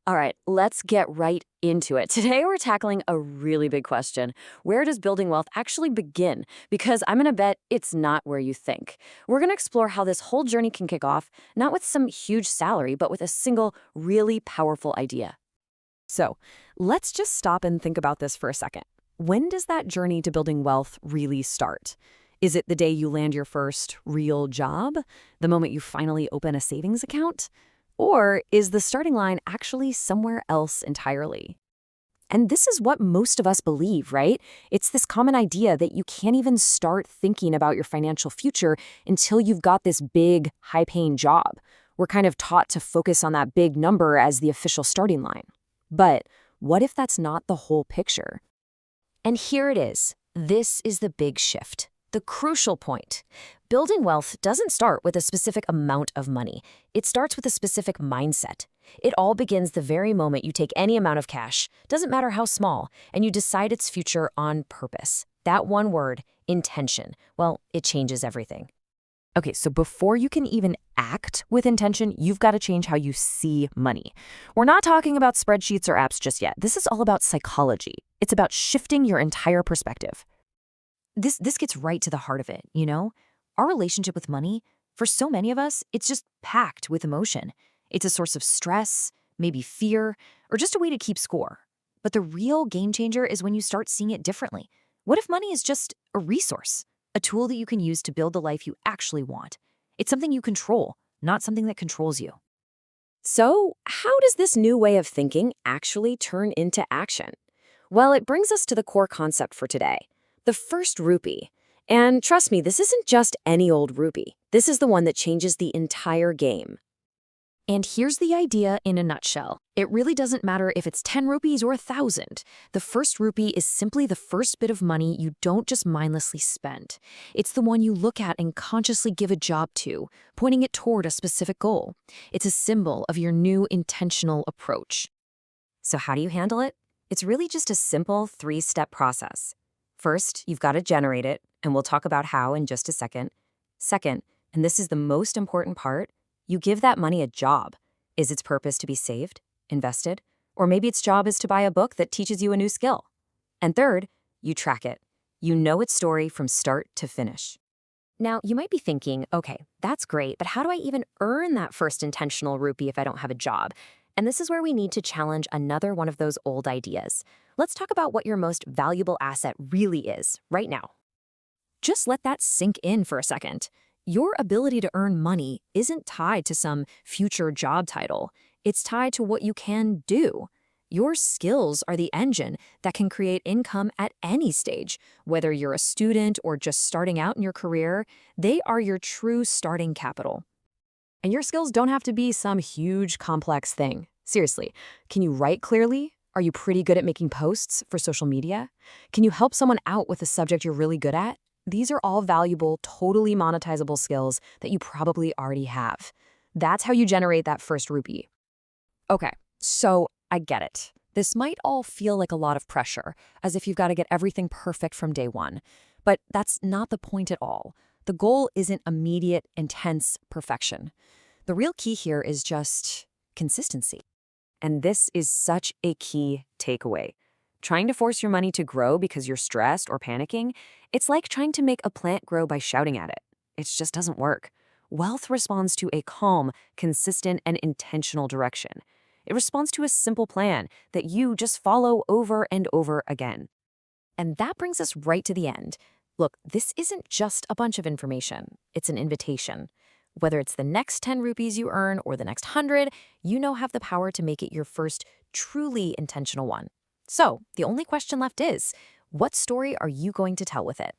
All right, let's get right into it. Today, we're tackling a really big question. Where does building wealth actually begin? Because I'm going to bet it's not where you think. We're going to explore how this whole journey can kick off, not with some huge salary, but with a single, really powerful idea. So, let's just stop and think about this for a second. When does that journey to building wealth really start? Is it the day you land your first real job? The moment you finally open a savings account? Or is the starting line actually somewhere else entirely? And this is what most of us believe, right? It's this common idea that you can't even start thinking about your financial future until you've got this big, high-paying job. We're kind of taught to focus on that big number as the official starting line. But what if that's not the whole picture? And here it is. This is the big shift. The crucial point. Building wealth doesn't start with a specific amount of money. It starts with a specific mindset. It all begins the very moment you take any amount of cash, doesn't matter how small, and you decide its future on purpose. That one word, intention, well, it changes everything. Okay, so before you can even act with intention, you've got to change how you see money. We're not talking about spreadsheets or apps just yet. This is all about psychology. It's about shifting your entire perspective. This gets right to the heart of it, you know? Our relationship with money, for so many of us, it's just packed with emotion. It's a source of stress, maybe fear, or just a way to keep score. But the real game changer is when you start seeing it differently. What if money is just a resource, a tool that you can use to build the life you actually want? It's something you control, not something that controls you. So, how does this new way of thinking actually turn into action? Well, it brings us to the core concept for today. The first rupee. And trust me, this isn't just any old rupee. This is the one that changes the entire game. And here's the idea in a nutshell. It really doesn't matter if it's 10 rupees or 1,000. The first rupee is simply the first bit of money you don't just mindlessly spend. It's the one you look at and consciously give a job to, pointing it toward a specific goal. It's a symbol of your new intentional approach. So how do you handle it? It's really just a simple 3-step process. First, you've got to generate it, and we'll talk about how in just a second. Second, and this is the most important part, you give that money a job. Is its purpose to be saved, invested, or maybe its job is to buy a book that teaches you a new skill? And third, you track it. You know its story from start to finish. Now, you might be thinking, okay, that's great, but how do I even earn that first intentional rupee if I don't have a job? And this is where we need to challenge another one of those old ideas. Let's talk about what your most valuable asset really is right now. Just let that sink in for a second. Your ability to earn money isn't tied to some future job title. It's tied to what you can do. Your skills are the engine that can create income at any stage. Whether you're a student or just starting out in your career, they are your true starting capital. And your skills don't have to be some huge, complex thing. Seriously, can you write clearly? Are you pretty good at making posts for social media? Can you help someone out with a subject you're really good at? These are all valuable, totally monetizable skills that you probably already have. That's how you generate that first rupee. Okay, so I get it. This might all feel like a lot of pressure, as if you've got to get everything perfect from day one. But that's not the point at all. The goal isn't immediate, intense perfection. The real key here is just consistency. And this is such a key takeaway. Trying to force your money to grow because you're stressed or panicking, it's like trying to make a plant grow by shouting at it. It just doesn't work. Wealth responds to a calm, consistent, and intentional direction. It responds to a simple plan that you just follow over and over again. And that brings us right to the end. Look, this isn't just a bunch of information. It's an invitation. Whether it's the next 10 rupees you earn or the next 100, you now have the power to make it your first truly intentional one. So the only question left is, what story are you going to tell with it?